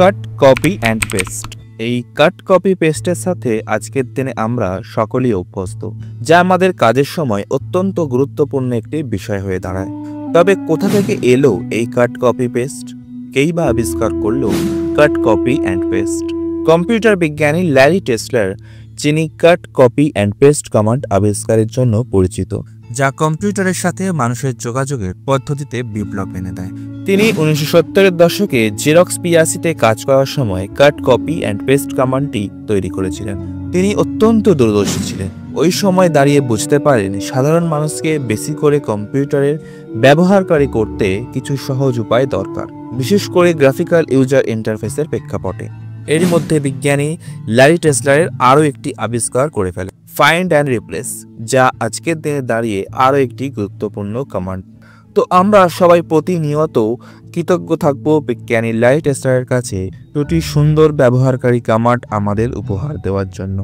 Cut copy and paste. এই cut copy পেস্টের সাথে আজকের দিনে আমরা সকলেই অভ্যস্ত, যা আমাদের কাজের সময় অত্যন্ত গুরুত্বপূর্ণ একটি বিষয় হয়ে দাঁড়ায়। তবে কোথা থেকে এলো এই কাট কপি পেস্ট? কেই বা আবিষ্কার করলো cut copy and paste? Computer বিজ্ঞানী ল্যারি টেসলার, যিনি cut copy and paste command আবিষ্কারের জন্য পরিচিত, যা কম্পিউটারের সাথে মানুষের যোগাযোগের পদ্ধতিতে বিপ্লব এনে দেয়। তিনি 1970-এর দশকে জেরক্স পিয়াসিতে কাজ করার সময় কাট কপি অ্যান্ড পেস্ট কমান্ডটি তৈরি করেছিলেন। তিনি অত্যন্ত দূরদর্শী ছিলেন। ওই সময় দাঁড়িয়ে বুঝতে পারেন সাধারণ মানুষকে বেশি করে কম্পিউটারের ব্যবহারকারী করতে কিছু সহজ উপায় দরকার, বিশেষ করে গ্রাফিক্যাল ইউজার ইন্টারফেসের প্রেক্ষাপটে। এর মধ্যে বিজ্ঞানী ল্যারি টেসলারের আরও একটি আবিষ্কার করে ফেলে, ফাইন্ড অ্যান্ড রিপ্লেস, যা আজকের দিনে দাঁড়িয়ে আরও একটি গুরুত্বপূর্ণ কমান্ড। তো আমরা সবাই প্রতিনিয়ত কৃতজ্ঞ থাকব বিজ্ঞানী ল্যারি টেসলারের কাছে দুটি সুন্দর ব্যবহারকারী কমান্ড আমাদের উপহার দেওয়ার জন্য।